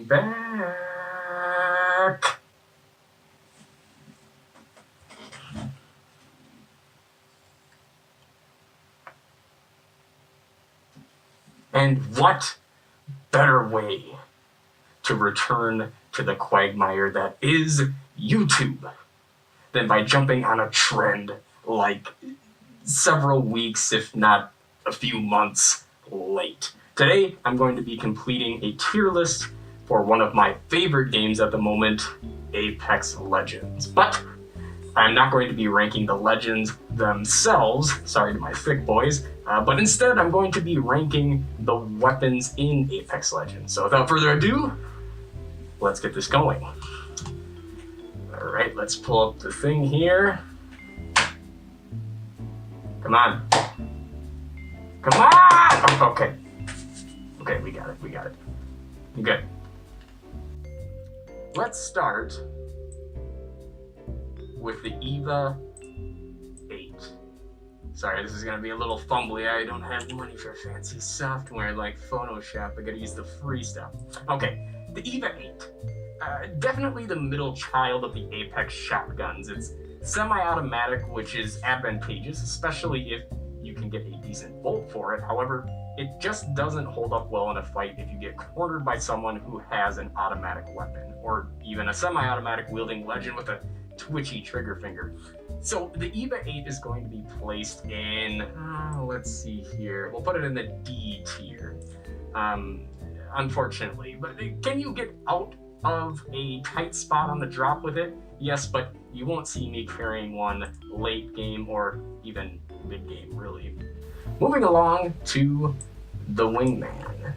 back. And what better way to return to the quagmire that is YouTube than by jumping on a trend like several weeks, if not a few months late. Today, I'm going to be completing a tier list for one of my favorite games at the moment, Apex Legends. But I'm not going to be ranking the legends themselves, sorry to my thick boys, but instead I'm going to be ranking the weapons in Apex Legends. So without further ado, let's get this going. Alright, let's pull up the thing here. Come on. Come on! Oh, okay. Okay, we got it. Good. Let's start with the EVA 8. Sorry, this is going to be a little fumbly. I don't have money for fancy software like Photoshop. I gotta use the free stuff. Okay, the EVA 8. Definitely the middle child of the Apex shotguns. It's semi-automatic, which is advantageous, especially if you can get a decent bolt for it. However, it just doesn't hold up well in a fight if you get cornered by someone who has an automatic weapon, or even a semi-automatic wielding legend with a twitchy trigger finger. So the EVA 8 is going to be placed in, let's see here, we'll put it in the D tier, unfortunately. But can you get out of a tight spot on the drop with it? Yes, but you won't see me carrying one late game or even mid game, really. Moving along to the Wingman.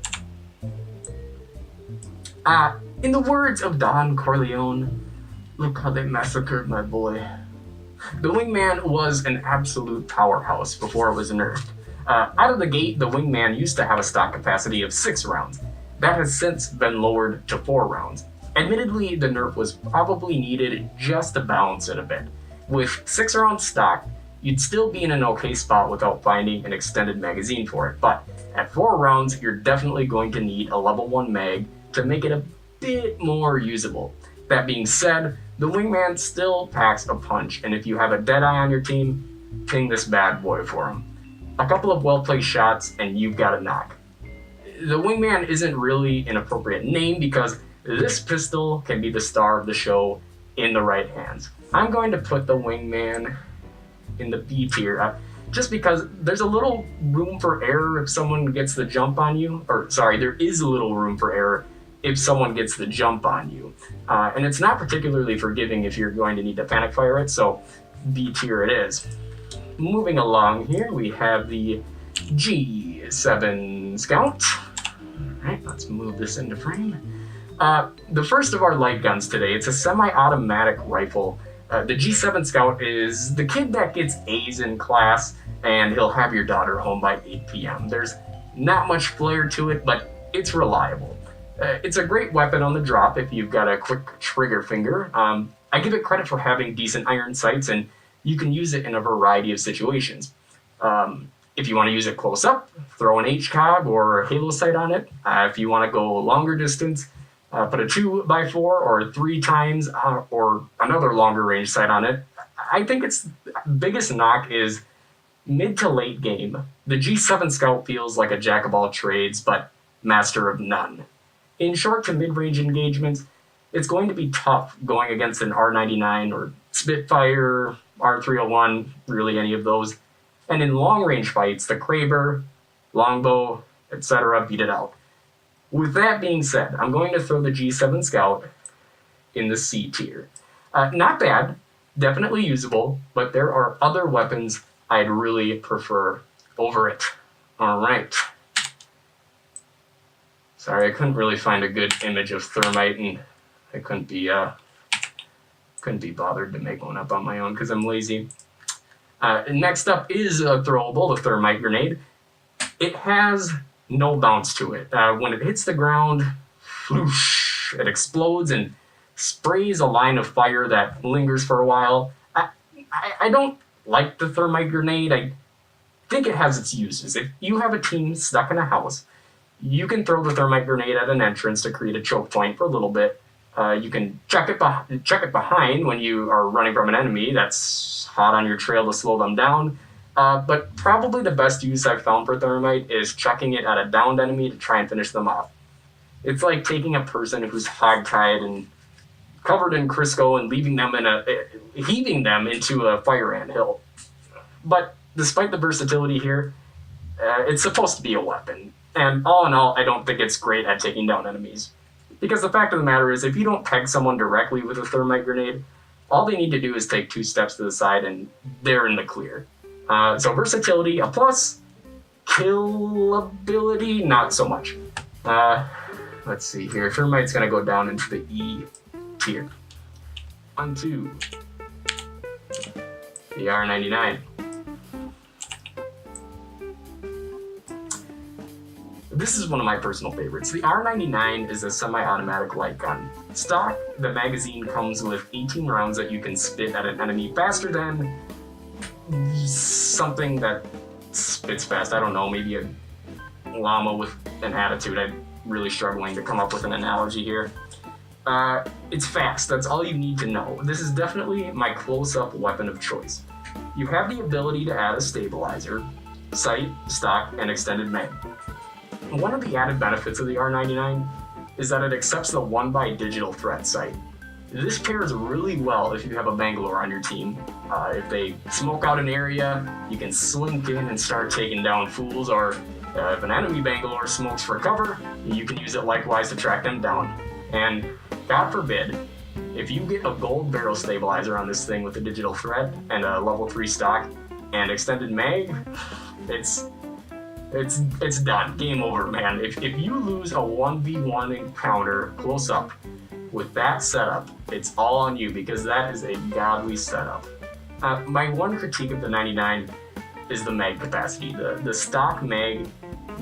In the words of Don Corleone, look how they massacred my boy. The Wingman was an absolute powerhouse before it was nerfed. Out of the gate, the Wingman used to have a stock capacity of 6 rounds. That has since been lowered to 4 rounds. Admittedly, the nerf was probably needed just to balance it a bit. With 6 rounds stock, you'd still be in an okay spot without finding an extended magazine for it, but at 4 rounds, you're definitely going to need a level 1 mag to make it a bit more usable. That being said, the Wingman still packs a punch, and if you have a Deadeye on your team, ping this bad boy for him. A couple of well-placed shots, and you've got a knock. The Wingman isn't really an appropriate name because this pistol can be the star of the show in the right hands. I'm going to put the Wingman in the B tier, just because there's a little room for error if someone gets the jump on you, there is a little room for error if someone gets the jump on you. And it's not particularly forgiving if you're going to need to panic fire it, so B tier it is. Moving along here, we have the G7 Scout. Alright, let's move this into frame. The first of our light guns today, it's a semi-automatic rifle. The G7 Scout is the kid that gets A's in class, and he'll have your daughter home by 8 p.m. There's not much flair to it, but it's reliable. It's a great weapon on the drop if you've got a quick trigger finger. I give it credit for having decent iron sights, and you can use it in a variety of situations. If you want to use it close up, throw an HCOG or Halo sight on it. If you want to go longer distance, put a 2x4 or 3 times or another longer range sight on it. I think its biggest knock is mid to late game. The G7 Scout feels like a jack of all trades, but master of none. In short to mid-range engagements, it's going to be tough going against an R99 or Spitfire, R301, really any of those. And in long-range fights, the Kraber, Longbow, etc. beat it out. With that being said, I'm going to throw the G7 Scout in the C tier. Not bad, definitely usable, but there are other weapons I'd really prefer over it. Alright. Sorry, I couldn't really find a good image of Thermite, and I couldn't be bothered to make one up on my own because I'm lazy. Next up is a throwable, the Thermite Grenade. It has no bounce to it. When it hits the ground, whoosh, it explodes and sprays a line of fire that lingers for a while. I don't like the Thermite Grenade. I think it has its uses. If you have a team stuck in a house, You can throw the thermite grenade at an entrance to create a choke point for a little bit. You can check it behind when you are running from an enemy that's hot on your trail to slow them down. But probably the best use I've found for thermite is checking it at a downed enemy to try and finish them off. It's like taking a person who's hogtied and covered in Crisco and heaving them into a fire anthill. But despite the versatility here, it's supposed to be a weapon. And all in all, I don't think it's great at taking down enemies. Because the fact of the matter is, if you don't peg someone directly with a thermite grenade, all they need to do is take 2 steps to the side and they're in the clear. So versatility, a plus. Killability, not so much. Let's see here. Thermite's going to go down into the E tier. On to the R99. This is one of my personal favorites. The R99 is a semi-automatic light gun. Stock, the magazine comes with 18 rounds that you can spit at an enemy faster than something that spits fast. I don't know, maybe a llama with an attitude. I'm really struggling to come up with an analogy here. It's fast, that's all you need to know. This is definitely my close-up weapon of choice. You have the ability to add a stabilizer, sight, stock, and extended mag. One of the added benefits of the R99 is that it accepts the 1x digital threat sight. This pairs really well if you have a Bangalore on your team. If they smoke out an area, you can slink in and start taking down fools, or if an enemy Bangalore smokes for cover, you can use it likewise to track them down. And God forbid, if you get a gold barrel stabilizer on this thing with a digital threat and a level 3 stock and extended mag, it's done. Game over, man. If you lose a 1v1 encounter close up with that setup, it's all on you, because that is a godly setup. My one critique of the 99 is the mag capacity. The stock mag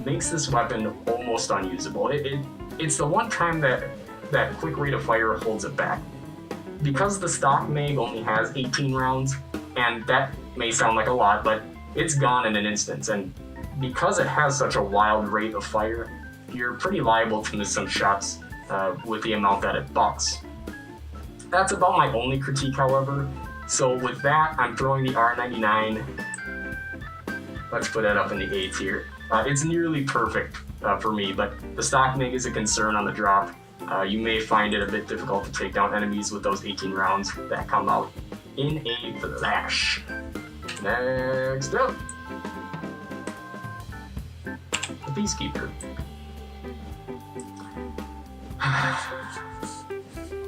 makes this weapon almost unusable. It's the one time that quick rate of fire holds it back. Because the stock mag only has 18 rounds, and that may sound like a lot, but it's gone in an instant, and because it has such a wild rate of fire, you're pretty liable to miss some shots with the amount that it bucks. That's about my only critique, however. So with that, I'm throwing the R99. Let's put that up in the A tier. It's nearly perfect for me, but the stock mag is a concern on the drop. You may find it a bit difficult to take down enemies with those 18 rounds that come out in a flash. Next up, the Peacekeeper.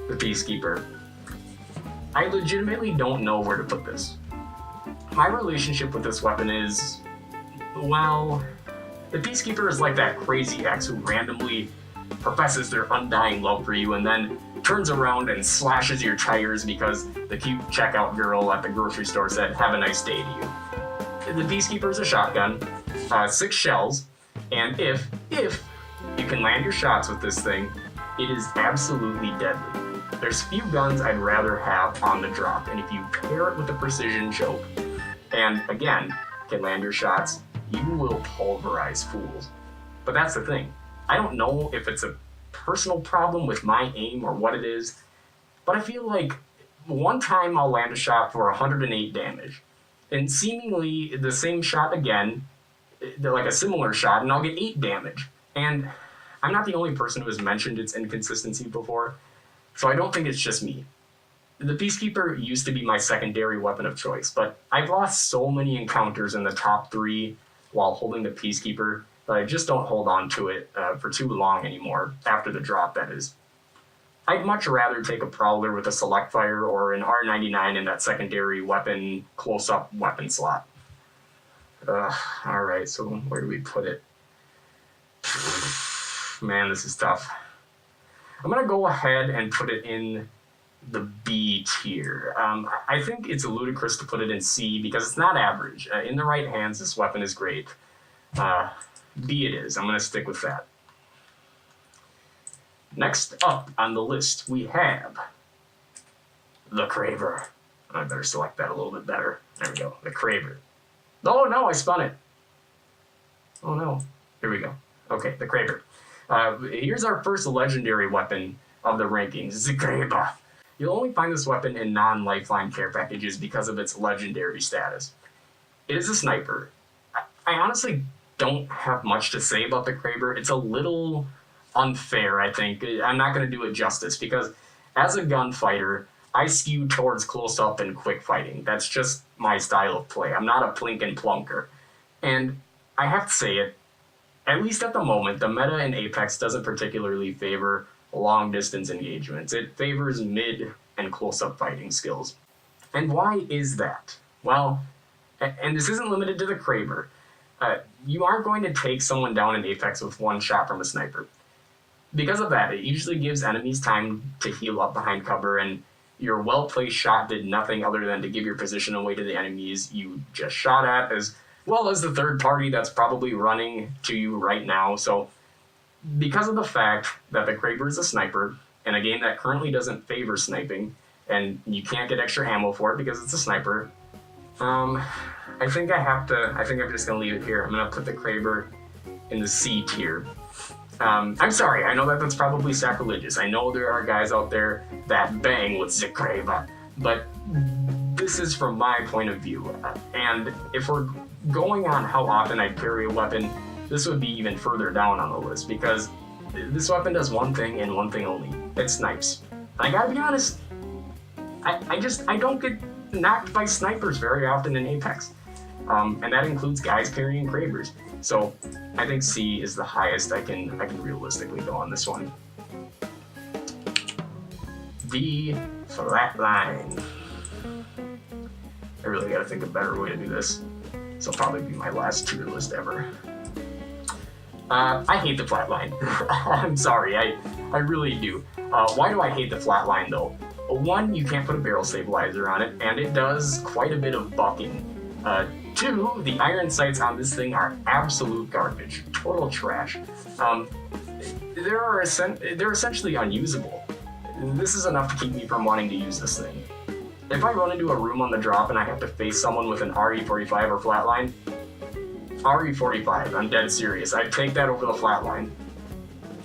The Peacekeeper. I legitimately don't know where to put this. My relationship with this weapon is, well, the Peacekeeper is like that crazy ex who randomly professes their undying love for you and then turns around and slashes your tires because the cute checkout girl at the grocery store said, "Have a nice day" to you. The Peacekeeper is a shotgun, 6 shells, and if you can land your shots with this thing, it is absolutely deadly. There's few guns I'd rather have on the drop, and if you pair it with a precision choke, and again, can land your shots, you will pulverize fools. But that's the thing. I don't know if it's a personal problem with my aim or what it is, but I feel like one time I'll land a shot for 108 damage, and seemingly the same shot again, like a similar shot, and I'll get 8 damage. And I'm not the only person who has mentioned its inconsistency before, so I don't think it's just me. The Peacekeeper used to be my secondary weapon of choice, but I've lost so many encounters in the top 3 while holding the Peacekeeper that I just don't hold on to it for too long anymore, after the drop, that is. I'd much rather take a Prowler with a select fire or an R99 in that secondary weapon, close-up weapon slot. Alright, so where do we put it? Man, this is tough. I'm going to go ahead and put it in the B tier. I think it's ludicrous to put it in C because it's not average. In the right hands, this weapon is great. B it is. I'm going to stick with that. Next up on the list, we have the Craver. I better select that a little bit better. There we go. The Craver. Oh no, I spun it. Oh no. Here we go. Okay, the Kraber. Here's our first legendary weapon of the rankings, the Kraber. You'll only find this weapon in non-lifeline care packages because of its legendary status. It is a sniper. I honestly don't have much to say about the Kraber. It's a little unfair, I think. I'm not going to do it justice because as a gunfighter, I skew towards close-up and quick fighting. That's just my style of play. I'm not a plink and plunker. And I have to say it, at least at the moment, the meta in Apex doesn't particularly favor long-distance engagements. It favors mid and close-up fighting skills. And why is that? Well, and this isn't limited to the Kraber. You aren't going to take someone down in Apex with one shot from a sniper. Because of that, it usually gives enemies time to heal up behind cover, and your well-placed shot did nothing other than to give your position away to the enemies you just shot at, as well as the third party that's probably running to you right now. So, because of the fact that the Kraber is a sniper, in a game that currently doesn't favor sniping, and you can't get extra ammo for it because it's a sniper, I think I'm just gonna leave it here. I'm gonna put the Kraber in the C tier. I'm sorry, I know that's probably sacrilegious. I know there are guys out there that bang with the Kraber, but this is from my point of view. And if we're going on how often I carry a weapon, this would be even further down on the list because this weapon does one thing and one thing only. It snipes. I gotta be honest, I don't get knocked by snipers very often in Apex. And that includes guys carrying Krabers. So I think C is the highest I can realistically go on this one. The Flatline. I really gotta think of a better way to do this. This will probably be my last tier list ever. I hate the Flatline. I'm sorry, I really do. Why do I hate the Flatline though? One, you can't put a barrel stabilizer on it, and it does quite a bit of bucking. Two, the iron sights on this thing are absolute garbage, total trash. They're essentially unusable. This is enough to keep me from wanting to use this thing. If I run into a room on the drop and I have to face someone with an RE45 or Flatline, RE45, I'm dead serious, I'd take that over the Flatline.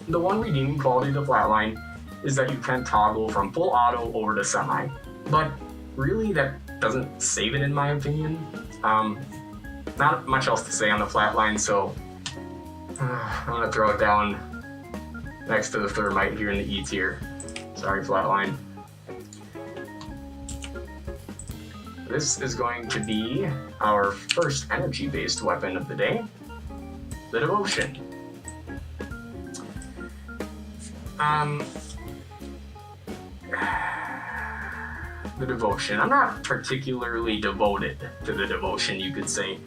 The one redeeming quality of the Flatline is that you can toggle from full auto over to semi, but really that doesn't save it in my opinion. Not much else to say on the Flatline, so I'm gonna throw it down next to the Thermite here in the E tier. Sorry, Flatline. This is going to be our first energy-based weapon of the day, the Devotion. The Devotion. I'm not particularly devoted to the Devotion, you could say,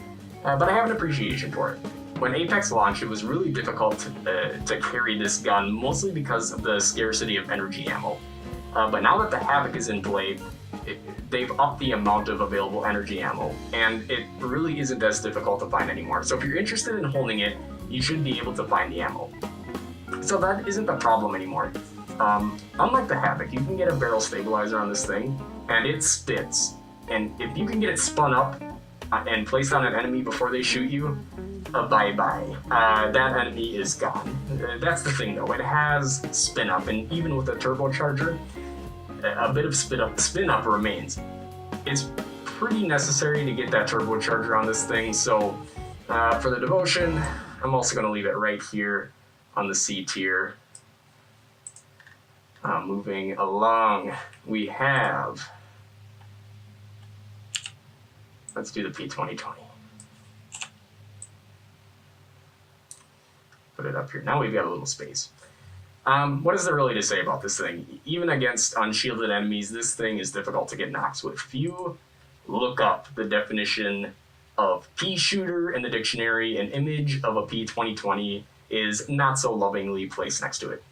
but I have an appreciation for it. When Apex launched, it was really difficult to carry this gun, mostly because of the scarcity of energy ammo. But now that the Havoc is in play, they've upped the amount of available energy ammo, and it really isn't as difficult to find anymore. So if you're interested in holding it, you should be able to find the ammo. So that isn't the problem anymore. Unlike the Havoc, you can get a barrel stabilizer on this thing, and it spits. And if you can get it spun up and placed on an enemy before they shoot you, bye-bye. That enemy is gone. That's the thing though, it has spin up, and even with a turbocharger, a bit of spin up remains. It's pretty necessary to get that turbocharger on this thing, so for the Devotion, I'm also going to leave it right here on the C tier. Moving along, we have, let's do the P2020. Put it up here. Now we've got a little space. What is there really to say about this thing? Even against unshielded enemies, this thing is difficult to get knocks with. If you look up the definition of pea shooter in the dictionary, an image of a P2020 is not so lovingly placed next to it.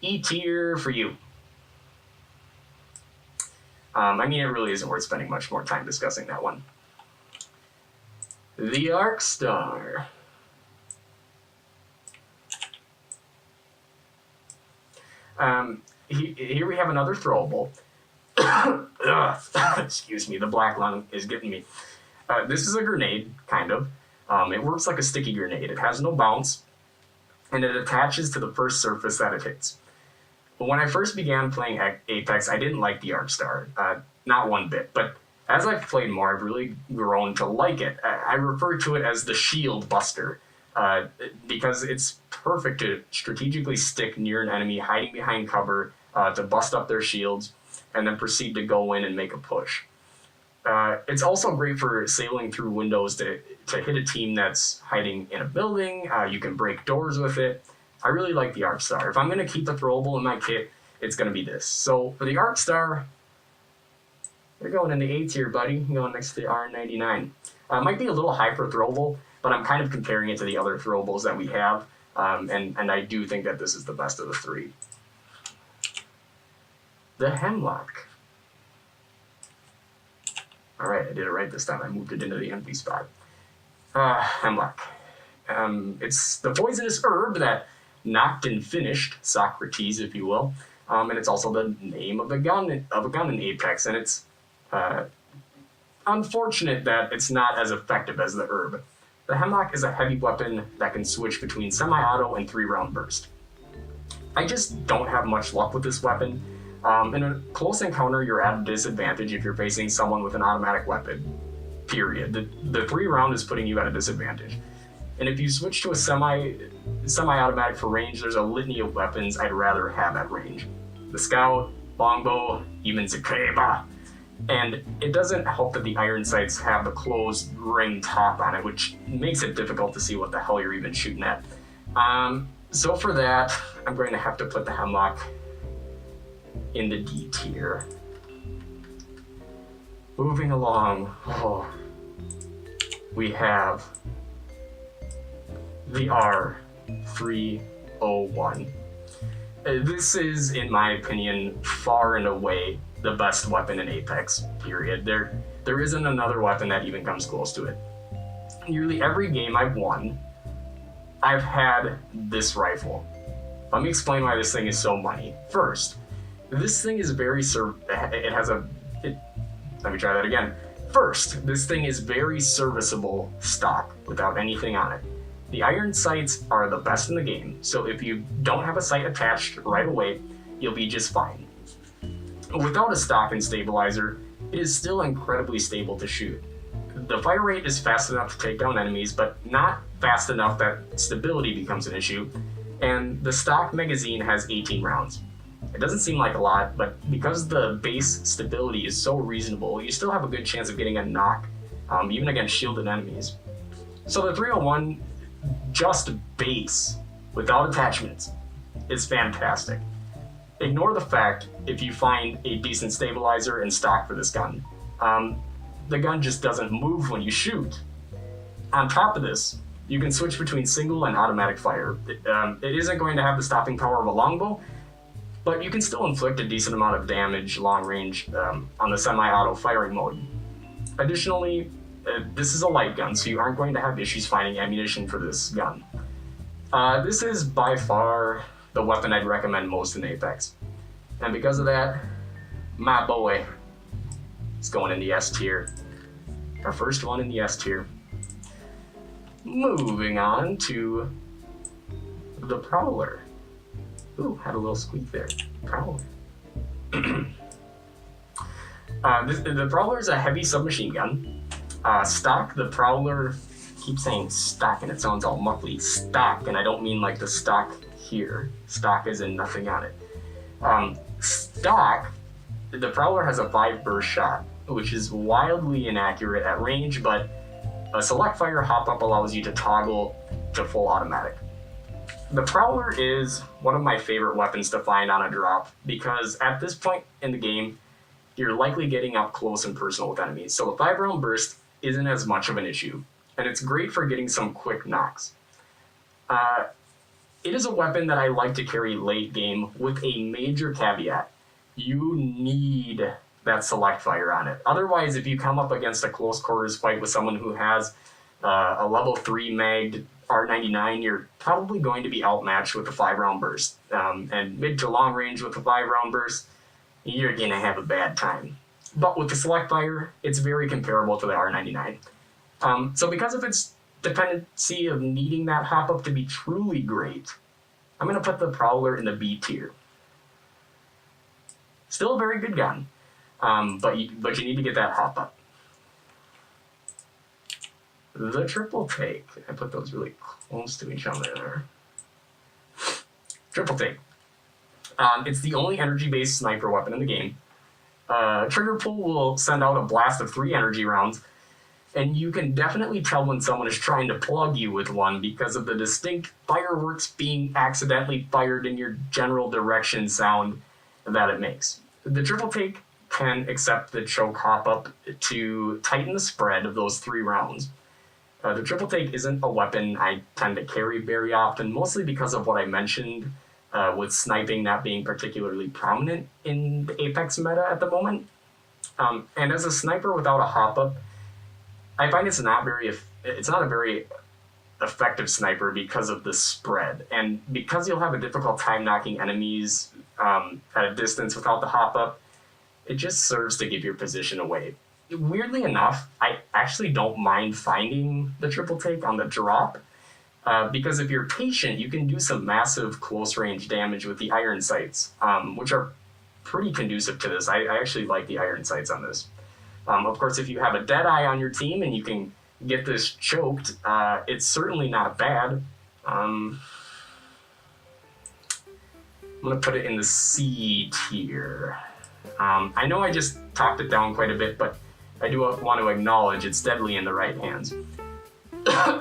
E tier for you. I mean, it really isn't worth spending much more time discussing that one. The Arc Star. Here we have another throwable. Excuse me, the black lung is getting me. This is a grenade, kind of. It works like a sticky grenade. It has no bounce, and it attaches to the first surface that it hits. But when I first began playing Apex, I didn't like the Arc Star, not one bit. But as I've played more, I've really grown to like it. I refer to it as the Shield Buster, because it's perfect to strategically stick near an enemy hiding behind cover to bust up their shields, and then proceed to go in and make a push. It's also great for sailing through windows to hit a team that's hiding in a building. You can break doors with it. I really like the Arc Star. If I'm going to keep a throwable in my kit, it's going to be this. So for the Arc Star, you're going in the A tier, buddy. You're going next to the R99. Might be a little high for throwable, but I'm kind of comparing it to the other throwables that we have, and I do think that this is the best of the three. The Hemlock. Alright, I did it right this time. I moved it into the empty spot. Hemlock. It's the poisonous herb that knocked and finished Socrates, if you will. And it's also the name of a gun in Apex, and it's unfortunate that it's not as effective as the herb. The Hemlock is a heavy weapon that can switch between semi-auto and 3-round burst. I just don't have much luck with this weapon. In a close encounter, you're at a disadvantage if you're facing someone with an automatic weapon, period. The 3-round is putting you at a disadvantage. And if you switch to a semi-automatic for range, there's a litany of weapons I'd rather have at range. The Scout, Longbow, even Zakeba. And it doesn't help that the iron sights have the closed ring top on it, which makes it difficult to see what the hell you're even shooting at. So for that, I'm going to have to put the Hemlock in the D tier. Moving along, we have the R301. This is, in my opinion, far and away the best weapon in Apex, period. There isn't another weapon that even comes close to it. Nearly every game I've won, I've had this rifle. Let me explain why this thing is so money. First, this thing is very let me try that again. First, this thing is very serviceable stock without anything on it. The iron sights are the best in the game, so if you don't have a sight attached right away, you'll be just fine. Without a stock and stabilizer, it is still incredibly stable to shoot. The fire rate is fast enough to take down enemies, but not fast enough that stability becomes an issue, and the stock magazine has 18 rounds. It doesn't seem like a lot, but because the base stability is so reasonable, you still have a good chance of getting a knock, even against shielded enemies. So the 301, just base, without attachments, is fantastic. Ignore the fact if you find a decent stabilizer and stock for this gun. The gun just doesn't move when you shoot. On top of this, you can switch between single and automatic fire. It isn't going to have the stopping power of a longbow, but you can still inflict a decent amount of damage long range on the semi-auto firing mode. Additionally, this is a light gun, so you aren't going to have issues finding ammunition for this gun. This is by far the weapon I'd recommend most in Apex. And because of that, my boy is going in the S tier. Our first one in the S tier. Moving on to the Prowler. Ooh, had a little squeak there. Prowler. The Prowler is a heavy submachine gun. Stock, the Prowler, keep saying stock and it sounds all muffly. Stock, and I don't mean like the stock here. Stock is in nothing on it. Stock, the Prowler has a 5 burst shot, which is wildly inaccurate at range, but a select fire hop-up allows you to toggle to full automatic. The Prowler is one of my favorite weapons to find on a drop, because at this point in the game, you're likely getting up close and personal with enemies, so the 5-round burst isn't as much of an issue, and it's great for getting some quick knocks. It is a weapon that I like to carry late game with a major caveat. You need that select fire on it. Otherwise, if you come up against a close quarters fight with someone who has a level 3 magged R99, you're probably going to be outmatched with a 5-round burst. And mid to long range with a 5-round burst, you're going to have a bad time. But with the select fire, it's very comparable to the R99. So because of its dependency of needing that hop up to be truly great, I'm going to put the Prowler in the B tier. Still a very good gun, but you need to get that hop up. The triple take, I put those really close to each other. Triple take. It's the only energy-based sniper weapon in the game. Trigger pull will send out a blast of 3 energy rounds, and you can definitely tell when someone is trying to plug you with one because of the distinct fireworks being accidentally fired in your general direction sound that it makes. The triple take can accept the choke hop up to tighten the spread of those 3 rounds. The triple take isn't a weapon I tend to carry very often, mostly because of what I mentioned with sniping not being particularly prominent in the Apex meta at the moment. And as a sniper without a hop up, I find it's not a very effective sniper because of the spread, and because you'll have a difficult time knocking enemies at a distance without the hop up. It just serves to give your position away. Weirdly enough, I actually don't mind finding the triple take on the drop, because if you're patient, you can do some massive close range damage with the iron sights, which are pretty conducive to this. I actually like the iron sights on this. Of course, if you have a dead eye on your team and you can get this choked, it's certainly not bad. I'm going to put it in the C tier. I know I just talked it down quite a bit, but I do want to acknowledge it's deadly in the right hands.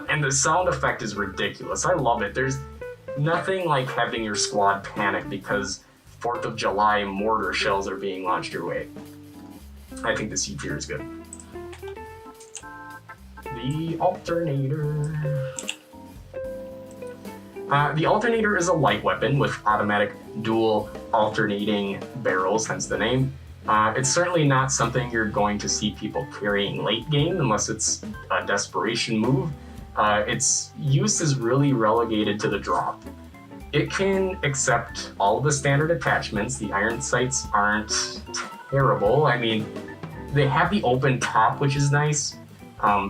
And the sound effect is ridiculous. I love it. There's nothing like having your squad panic because 4th of July mortar shells are being launched your way. I think the C tier is good. The alternator. The alternator is a light weapon with automatic dual alternating barrels, hence the name. It's certainly not something you're going to see people carrying late game unless it's a desperation move. Its use is really relegated to the drop. It can accept all of the standard attachments. The iron sights aren't terrible. I mean, they have the open top, which is nice.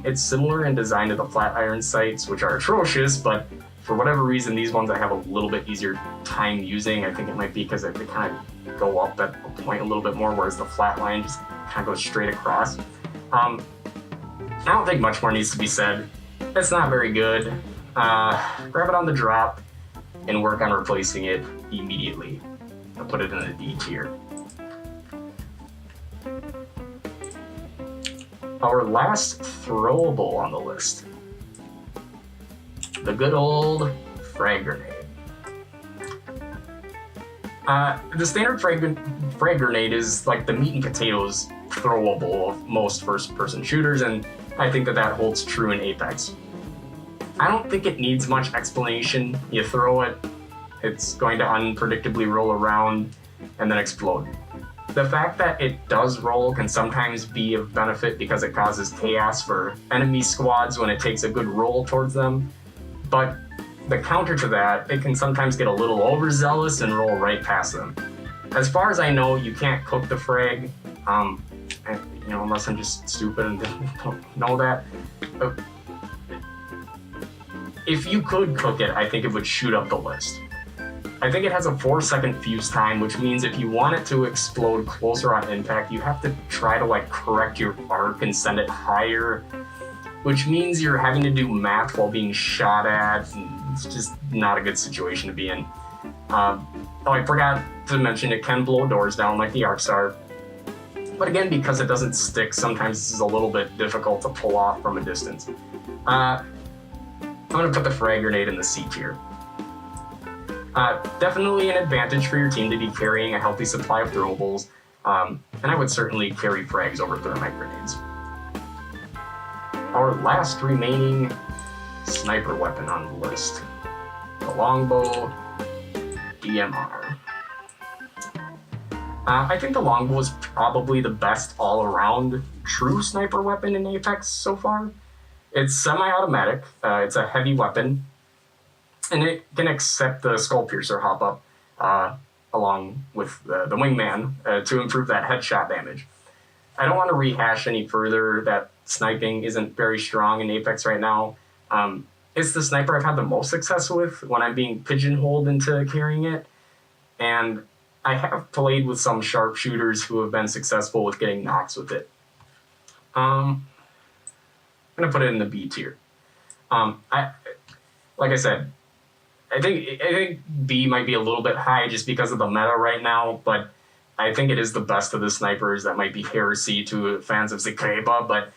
It's similar in design to the flat iron sights, which are atrocious, but for whatever reason, these ones I have a little bit easier time using. I think it might be because they kind of go up at a point a little bit more, whereas the flat line just kind of goes straight across. I don't think much more needs to be said. It's not very good. Grab it on the drop and work on replacing it immediately. I'll put it in the D tier. Our last throwable on the list. The good old frag grenade. The standard frag grenade is like the meat and potatoes throwable of most first-person shooters, and I think that holds true in Apex. I don't think it needs much explanation. You throw it, it's going to unpredictably roll around and then explode. The fact that it does roll can sometimes be of benefit because it causes chaos for enemy squads when it takes a good roll towards them, but the counter to that, it can sometimes get a little overzealous and roll right past them. As far as I know, you can't cook the frag, unless I'm just stupid and don't know that. If you could cook it, I think it would shoot up the list. I think it has a 4-second fuse time, which means if you want it to explode closer on impact, you have to try to correct your arc and send it higher, which means you're having to do math while being shot at. It's just not a good situation to be in. I forgot to mention it can blow doors down like the arc star. But again, because it doesn't stick, sometimes this is a little bit difficult to pull off from a distance. I'm going to put the frag grenade in the C tier. Definitely an advantage for your team to be carrying a healthy supply of throwables, and I would certainly carry frags over thermite grenades. Our last remaining sniper weapon on the list, the longbow DMR. I think the longbow is probably the best all-around true sniper weapon in Apex so far. It's semi-automatic, it's a heavy weapon, and it can accept the Skull Piercer hop-up along with the wingman to improve that headshot damage. I don't want to rehash any further that sniping isn't very strong in Apex right now. It's the sniper I've had the most success with when I'm being pigeonholed into carrying it. And I have played with some sharpshooters who have been successful with getting knocks with it. I'm gonna put it in the B tier. Like I said, I think B might be a little bit high just because of the meta right now, but I think it is the best of the snipers. That might be heresy to fans of Zakeba, but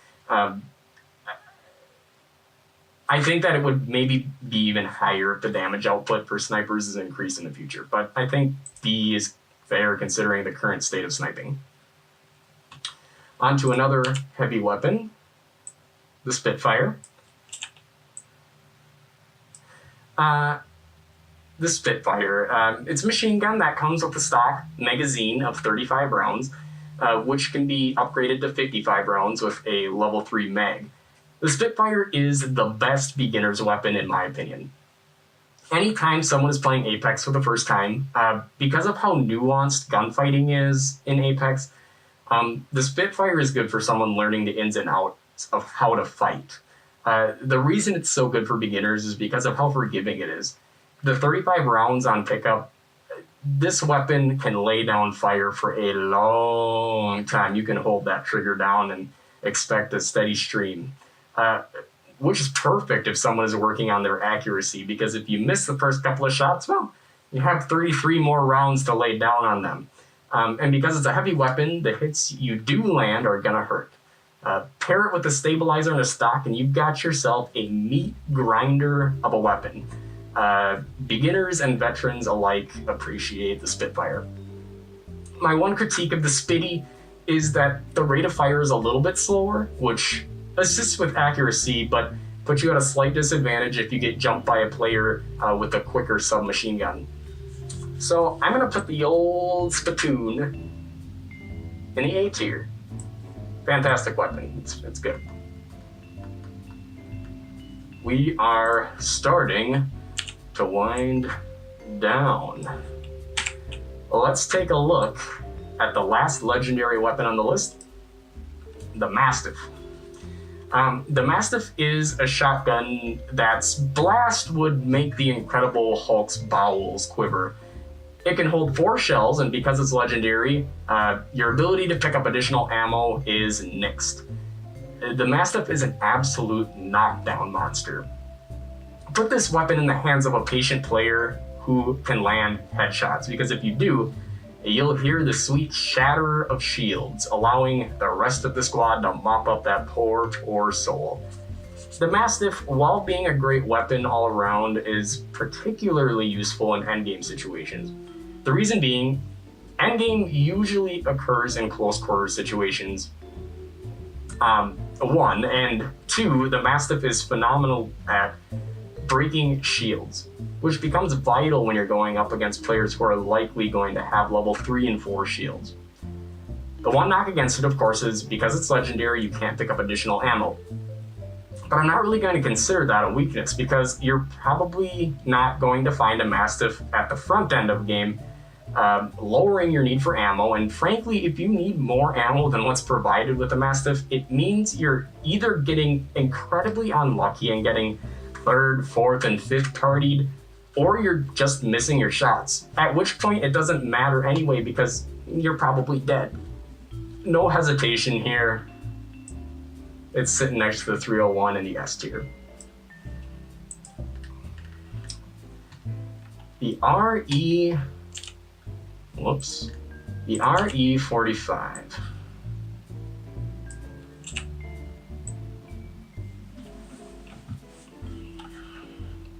I think that it would maybe be even higher if the damage output for snipers is increased in the future. But I think B is fair considering the current state of sniping. On to another heavy weapon, the Spitfire. The Spitfire, it's a machine gun that comes with a stock magazine of 35 rounds, which can be upgraded to 55 rounds with a level 3 mag. The Spitfire is the best beginner's weapon in my opinion. Anytime someone is playing Apex for the first time, because of how nuanced gunfighting is in Apex, the Spitfire is good for someone learning the ins and outs of how to fight. The reason it's so good for beginners is because of how forgiving it is. The 35 rounds on pickup, this weapon can lay down fire for a long time. You can hold that trigger down and expect a steady stream, which is perfect if someone is working on their accuracy, because if you miss the first couple of shots, well, you have 33 more rounds to lay down on them. And because it's a heavy weapon, the hits you do land are going to hurt. Pair it with a stabilizer and a stock, and you've got yourself a meat grinder of a weapon. Beginners and veterans alike appreciate the Spitfire. My one critique of the Spitty is that the rate of fire is a little bit slower, which assists with accuracy, but puts you at a slight disadvantage if you get jumped by a player with a quicker submachine gun. So I'm going to put the old Spittoon in the A tier. Fantastic weapon. It's good. We are starting to wind down. Let's take a look at the last legendary weapon on the list, the Mastiff. The Mastiff is a shotgun that's blast would make the Incredible Hulk's bowels quiver. It can hold 4 shells, and because it's legendary, your ability to pick up additional ammo is nixed. The Mastiff is an absolute knockdown monster. Put this weapon in the hands of a patient player who can land headshots, because if you do, you'll hear the sweet shatter of shields, allowing the rest of the squad to mop up that poor soul. The Mastiff, while being a great weapon all around, is particularly useful in endgame situations. The reason being, endgame usually occurs in close quarter situations. 1, and 2, the Mastiff is phenomenal at breaking shields, which becomes vital when you're going up against players who are likely going to have level 3 and 4 shields. The one knock against it, of course, is because it's legendary, you can't pick up additional ammo. But I'm not really going to consider that a weakness, because you're probably not going to find a Mastiff at the front end of the game, lowering your need for ammo. And frankly, if you need more ammo than what's provided with the Mastiff, it means you're either getting incredibly unlucky and getting 3rd, 4th, and 5th partied, or you're just missing your shots, at which point it doesn't matter anyway because you're probably dead. No hesitation here. It's sitting next to the 301 in the S tier. The RE45.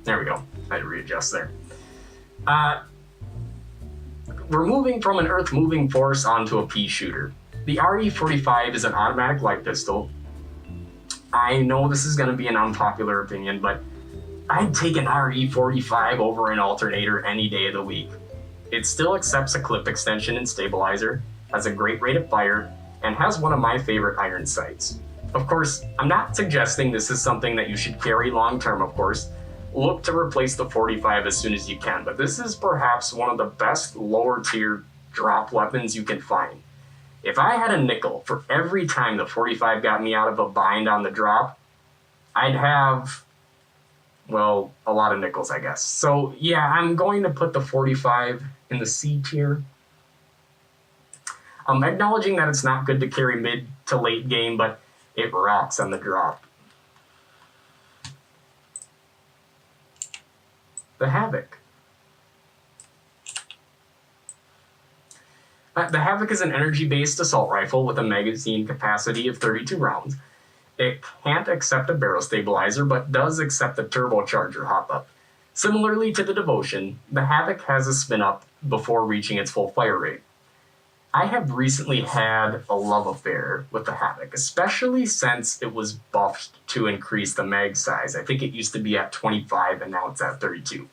There we go. I had to readjust there. We're moving from an earth-moving force onto a pea shooter. The RE45 is an automatic light pistol. I know this is going to be an unpopular opinion, but I'd take an RE45 over an alternator any day of the week. It still accepts a clip extension and stabilizer, has a great rate of fire, and has one of my favorite iron sights. Of course, I'm not suggesting this is something that you should carry long-term, of course. Look to replace the 45 as soon as you can, but this is perhaps one of the best lower-tier drop weapons you can find. If I had a nickel for every time the 45 got me out of a bind on the drop, I'd have well, a lot of nickels, I guess. So yeah, I'm going to put the 45 in the C tier. I'm acknowledging that it's not good to carry mid to late game, but it rocks on the drop. The Havoc. The Havoc is an energy-based assault rifle with a magazine capacity of 32 rounds. It can't accept a barrel stabilizer, but does accept the turbocharger hop-up. Similarly to the Devotion, the Havoc has a spin-up before reaching its full fire rate. I have recently had a love affair with the Havoc, especially since it was buffed to increase the mag size. I think it used to be at 25 and now it's at 32.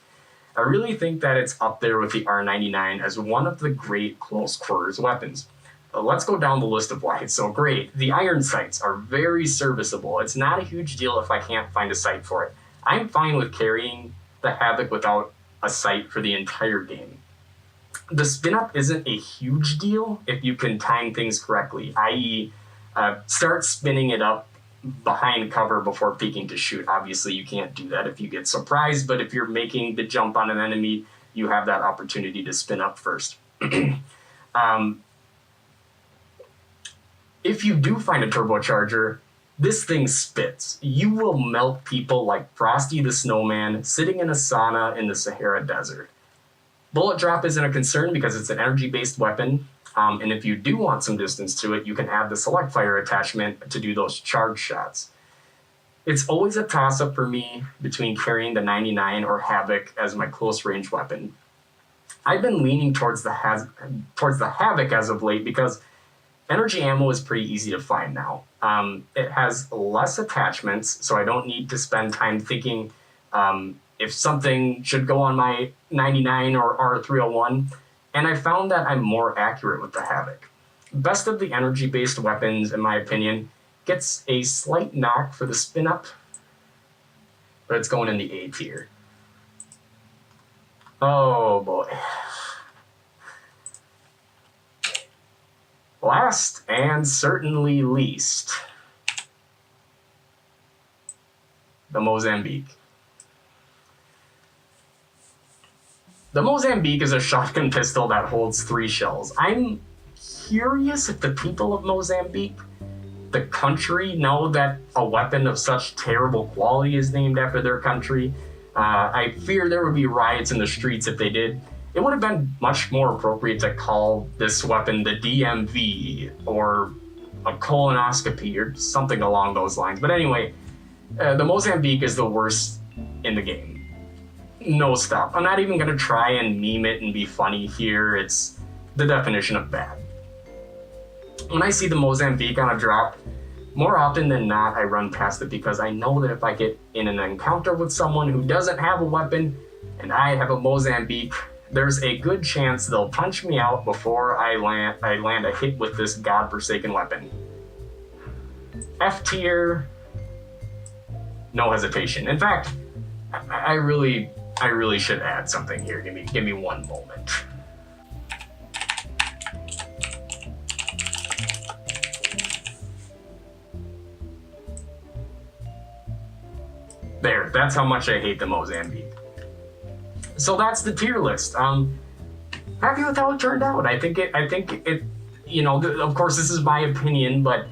I really think that it's up there with the R99 as one of the great close quarters weapons. Let's go down the list of why it's so great. The iron sights are very serviceable. It's not a huge deal if I can't find a sight for it. I'm fine with carrying the Havoc without a sight for the entire game. The spin-up isn't a huge deal if you can time things correctly, i.e. Start spinning it up behind cover before peeking to shoot. Obviously, you can't do that if you get surprised, but if you're making the jump on an enemy, you have that opportunity to spin up first. If you do find a turbocharger, this thing spits. You will melt people like Frosty the Snowman sitting in a sauna in the Sahara Desert. Bullet drop isn't a concern because it's an energy-based weapon, and if you do want some distance to it, you can add the select fire attachment to do those charge shots. It's always a toss-up for me between carrying the 99 or Havoc as my close-range weapon. I've been leaning towards the Havoc as of late because energy ammo is pretty easy to find now. It has less attachments, so I don't need to spend time thinking if something should go on my 99 or R301, and I found that I'm more accurate with the Havoc. Best of the energy-based weapons, in my opinion, gets a slight knock for the spin-up, but it's going in the A tier. Oh boy. Last and certainly least, the Mozambique. The Mozambique is a shotgun pistol that holds 3 shells. I'm curious if the people of Mozambique, the country, know that a weapon of such terrible quality is named after their country. I fear there would be riots in the streets if they did. It would have been much more appropriate to call this weapon the DMV or a colonoscopy or something along those lines. But anyway, the Mozambique is the worst in the game. No stop. I'm not even going to try and meme it and be funny here. It's the definition of bad. When I see the Mozambique on a drop, more often than not, I run past it because I know that if I get in an encounter with someone who doesn't have a weapon and I have a Mozambique, there's a good chance they'll punch me out before I land a hit with this godforsaken weapon. F tier, no hesitation. In fact, I really should add something here. Give me one moment. There, that's how much I hate the Mozambique. So that's the tier list. Happy with how it turned out. I think it, you know, of course this is my opinion, but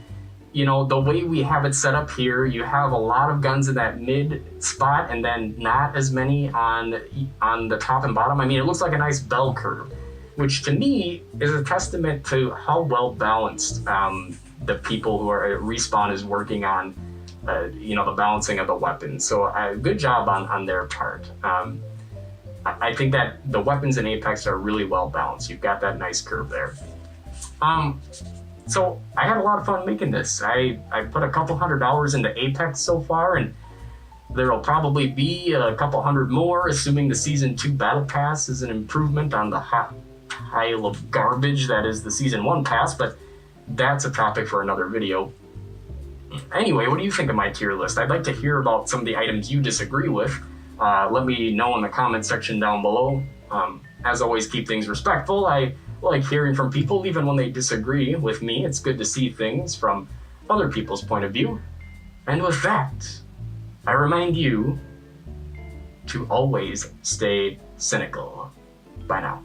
you know, the way we have it set up here, you have a lot of guns in that mid spot and then not as many on the top and bottom. I mean, it looks like a nice bell curve, which to me is a testament to how well balanced the people who are at Respawn is working on, you know, the balancing of the weapons. So good job on their part. I think that the weapons in Apex are really well balanced. You've got that nice curve there. So I had a lot of fun making this. I put a couple $100 into Apex so far, and there'll probably be a couple hundred more, assuming the Season 2 Battle Pass is an improvement on the hot pile of garbage that is the Season 1 Pass, but that's a topic for another video. Anyway, what do you think of my tier list? I'd like to hear about some of the items you disagree with. Let me know in the comment section down below. As always, keep things respectful. I like hearing from people even when they disagree with me. It's good to see things from other people's point of view. And with that, I remind you to always stay cynical. Bye now.